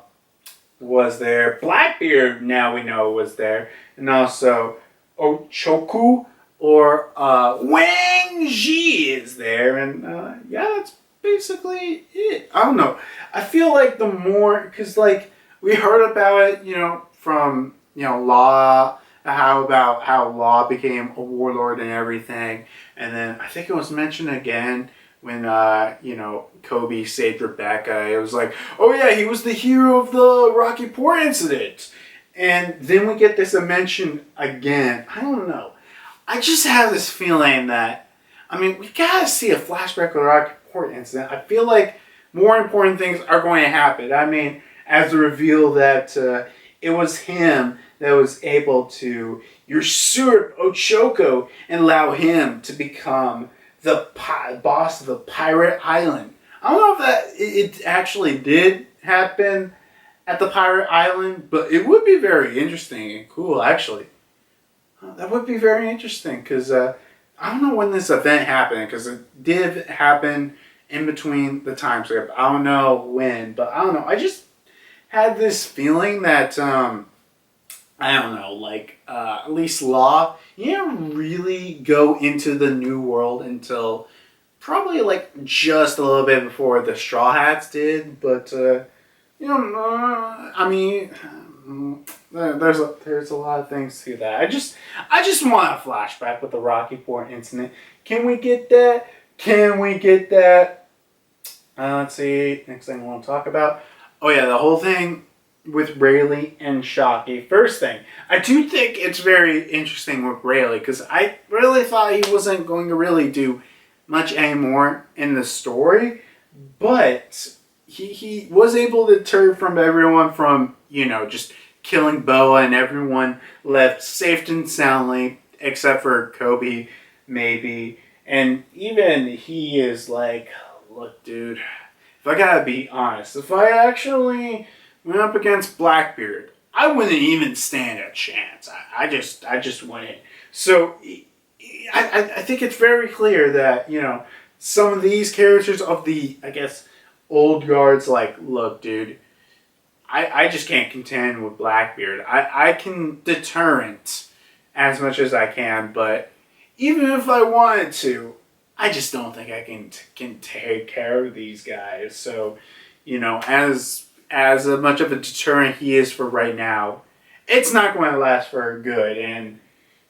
was there. Blackbeard, now we know, was there. And also Ochoku or Wang Ji is there. And yeah, that's basically it. I don't know. I feel like the more, because like we heard about it, from Law, how Law became a warlord and everything, and then I think it was mentioned again when Kobe saved Rebecca. It was like, oh yeah, he was the hero of the Rocky Port incident, And then we get this mention again. I don't know. I just have this feeling that, I mean, we gotta see a flashback of the Rockport incident. I feel like more important things are going to happen. I mean, as the reveal that it was him that was able to usurp Ochoko and allow him to become the boss of the pirate island. I don't know if that it actually did happen at the pirate island, but it would be very interesting and cool, actually. That would be very interesting, because I don't know when this event happened, because it did happen in between the time skip. I don't know when, but I don't know. I just had this feeling that, I don't know, like, at least Law, he didn't really go into the New World until probably, like, just a little bit before the Straw Hats did, but, I mean, there's a lot of things to that. I just want a flashback with the Rocky Point incident. Can we get that? Can we get that? Let's see. Next thing I want to talk about. Oh yeah, the whole thing with Rayleigh and Shockey. First thing, I do think it's very interesting with Rayleigh, because I really thought he wasn't going to really do much anymore in the story, but he was able to turn from everyone from, just killing Boa, and everyone left safe and soundly, except for Kobe, maybe. And even he is like, look, dude, if I gotta be honest, if I actually went up against Blackbeard, I wouldn't even stand a chance. I just wouldn't. So I think it's very clear that, some of these characters of the, I guess, old guards, like, look, dude, I just can't contend with Blackbeard. I can deterrent as much as I can, but even if I wanted to, I just don't think I can take care of these guys. So, as much of a deterrent he is for right now, it's not going to last for good. And,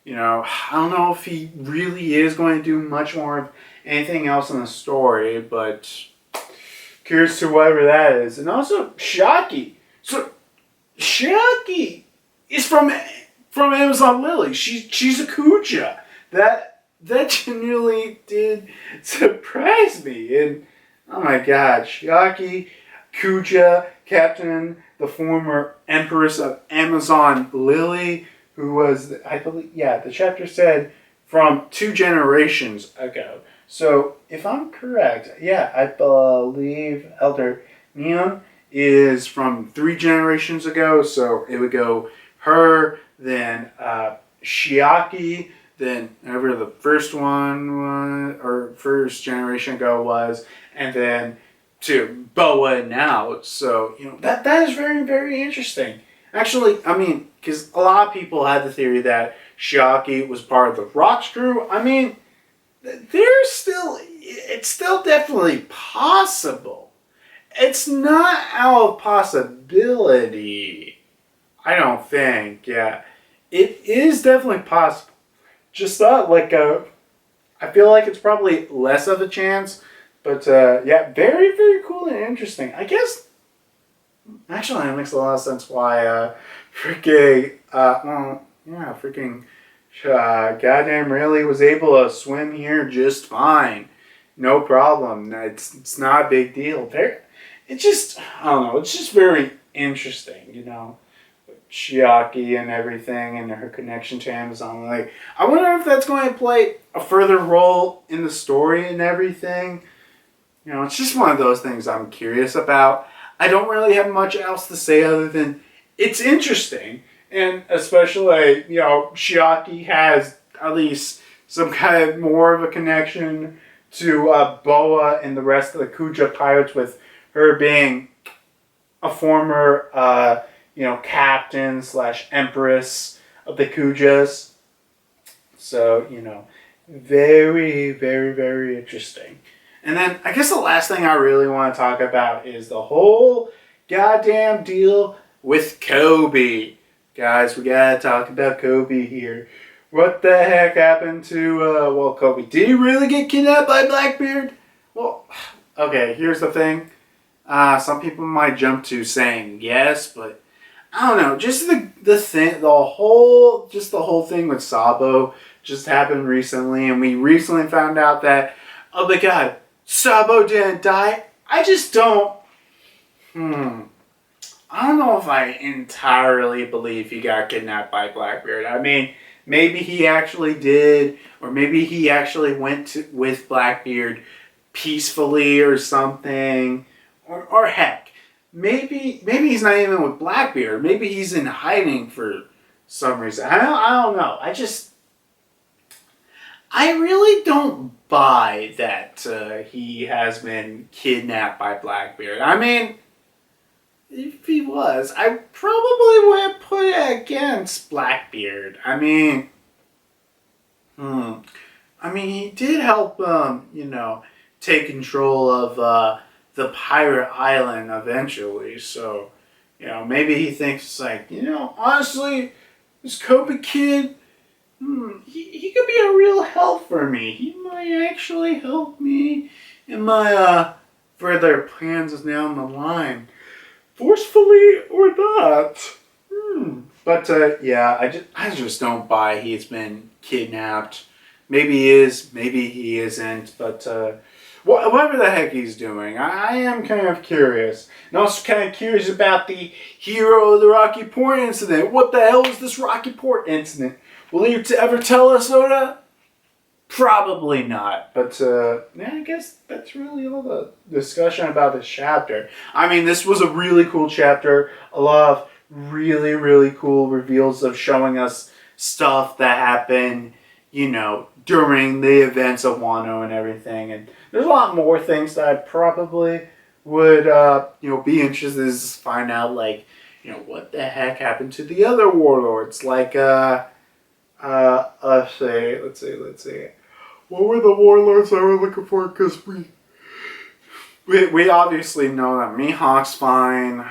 I don't know if he really is going to do much more of anything else in the story, but curious to whatever that is. And also, Shockey. So, Shockey is from Amazon Lilly. She's a Kuja. That genuinely did surprise me. And, oh my god, Shockey, Kuja, Captain, the former Empress of Amazon Lilly, who was, I believe, the chapter said, from 2 generations ago. So, if I'm correct, I believe Elder Neon is from 3 generations ago. So, it would go her, then Shiaki, then whoever the first one was, or first generation ago was, and then to Boa now. So, that is very, very interesting. Actually, I mean, because a lot of people had the theory that Shiaki was part of the Rocks crew. I mean, it's still definitely possible. It's not out of possibility. I don't think, It is definitely possible. Just not like I feel like it's probably less of a chance. But, very, very cool and interesting. I guess, actually, that makes a lot of sense why, goddamn Rayleigh was able to swim here just fine. No problem. It's not a big deal. It's just, I don't know, it's just very interesting, Shiaki and everything and her connection to Amazon. Like, I wonder if that's going to play a further role in the story and everything. It's just one of those things I'm curious about. I don't really have much else to say other than it's interesting. And especially, Shiaki has at least some kind of more of a connection to Boa and the rest of the Kuja pirates, with her being a former, captain / empress of the Kujas. So, very, very, very interesting. And then I guess the last thing I really want to talk about is the whole goddamn deal with Kobe. Guys, we gotta talk about Kobe here. What the heck happened to, Kobe? Did he really get kidnapped by Blackbeard? Well, okay, here's the thing. Some people might jump to saying yes, but I don't know, just the whole thing with Sabo just happened recently, and we recently found out that, oh my god, Sabo didn't die. I just don't. I don't know if I entirely believe he got kidnapped by Blackbeard. I mean, maybe he actually did, or maybe he actually went with Blackbeard peacefully or something, or heck, maybe he's not even with Blackbeard. Maybe he's in hiding for some reason. I don't know. I really don't buy that he has been kidnapped by Blackbeard. I mean, if he was, I probably wouldn't put it against Blackbeard. I mean, he did help, take control of the pirate island eventually. So, maybe he thinks like, honestly, this Coolkid, he could be a real help for me. He might actually help me in my further plans down the line. Forcefully or not. But I just don't buy he's been kidnapped. Maybe he is, maybe he isn't. But whatever the heck he's doing, I am kind of curious. And also kind of curious about the hero of the Rocky Port incident. What the hell was this Rocky Port incident? Will you ever tell us, Oda? Probably not, but I guess that's really all the discussion about this chapter. I mean, this was a really cool chapter. A lot of really, really cool reveals of showing us stuff that happened, during the events of Wano and everything. And there's a lot more things that I probably would, be interested to find out, like, what the heck happened to the other warlords? Like, let's see. What were the warlords I were looking for? Because we obviously know that Mihawk's fine.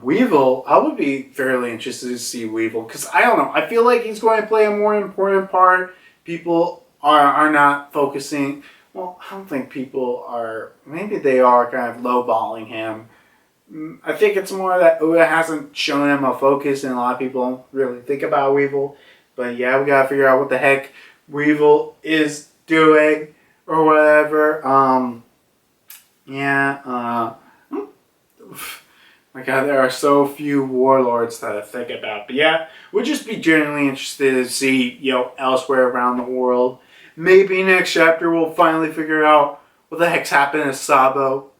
Weevil, I would be fairly interested to see Weevil. Because I don't know. I feel like he's going to play a more important part. People are not focusing. Well, I don't think people are. Maybe they are kind of lowballing him. I think it's more that Oda hasn't shown him a focus, and a lot of people don't really think about Weevil. But yeah, we gotta figure out what the heck Weevil is doing or whatever. My god, there are so few warlords that I think about. But yeah, we'll just be genuinely interested to see, elsewhere around the world. Maybe next chapter we'll finally figure out what the heck's happened to Sabo.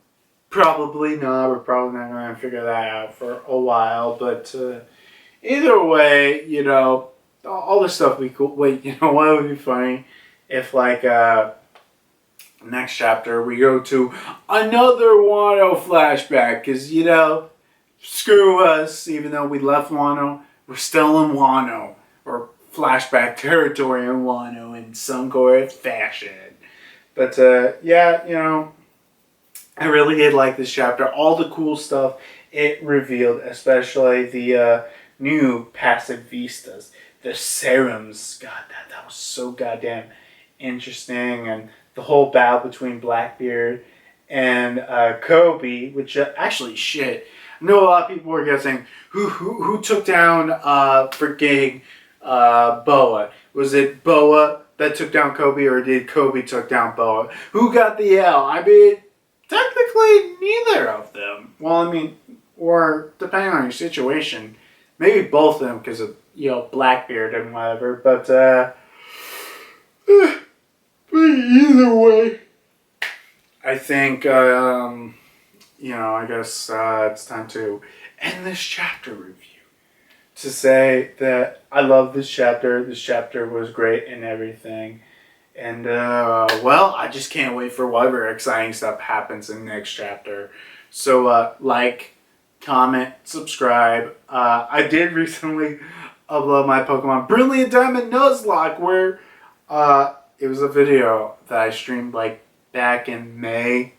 Probably not. We're probably not going to figure that out for a while. But either way, all this stuff would be cool. Wait, what would be funny if, like, next chapter we go to another Wano flashback. Because, screw us. Even though we left Wano, we're still in Wano. Or flashback territory in Wano in some sort fashion. But, I really did like this chapter. All the cool stuff it revealed, especially the new passive vistas. The serums, God, that was so goddamn interesting, and the whole battle between Blackbeard and Kobe, which actually shit. I know a lot of people were guessing who took down freaking Boa. Was it Boa that took down Kobe, or did Kobe took down Boa? Who got the L? I mean, technically neither of them. Well, or depending on your situation, maybe both of them because of Blackbeard and whatever, but either way, I think I guess it's time to end this chapter review. To say that I love this chapter. This chapter was great and everything, and I just can't wait for whatever exciting stuff happens in the next chapter. So like, comment, subscribe. I did recently upload my Pokemon Brilliant Diamond Nuzlocke, where it was a video that I streamed like back in May,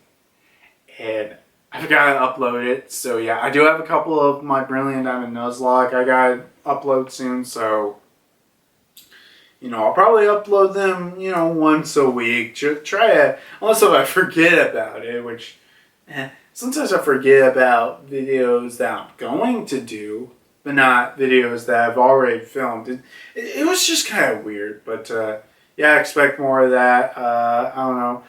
and I forgot to upload it. So yeah, I do have a couple of my Brilliant Diamond Nuzlocke I gotta upload soon, so I'll probably upload them, once a week. Try it, unless if I forget about it, which sometimes I forget about videos that I'm going to do, but not videos that I've already filmed. It was just kind of weird, but yeah, I expect more of that. I don't know.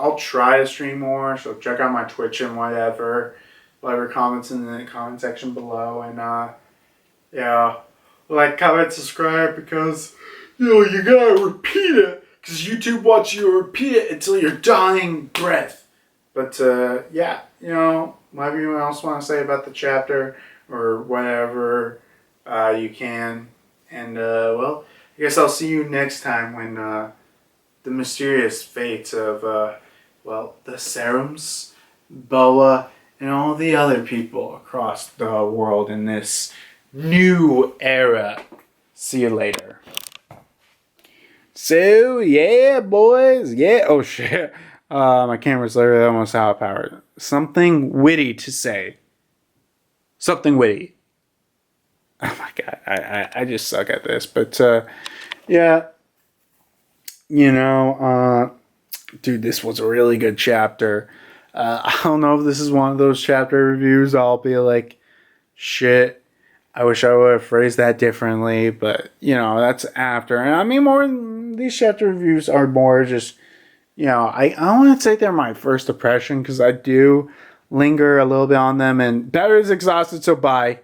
I'll try to stream more, so check out my Twitch and whatever. Comments in the comment section below, and yeah, like, comment, subscribe, because you gotta repeat it, because YouTube wants you to repeat it until your dying breath. But yeah, whatever you else want to say about the chapter or whatever, you can. And well, I guess I'll see you next time when the mysterious fates of well, the Serums, Boa, and all the other people across the world in this new era. See you later. So, yeah, boys. Yeah. Oh, shit. My camera's literally almost out of power. Something witty to say. Something witty. Oh, my God. I just suck at this. But, yeah. Dude, this was a really good chapter. I don't know if this is one of those chapter reviews I'll be like, shit, I wish I would have phrased that differently, but, that's after. And I mean, these chapter reviews are more just, I wouldn't say they're my first impression, because I do linger a little bit on them, and better is exhausted, so bye.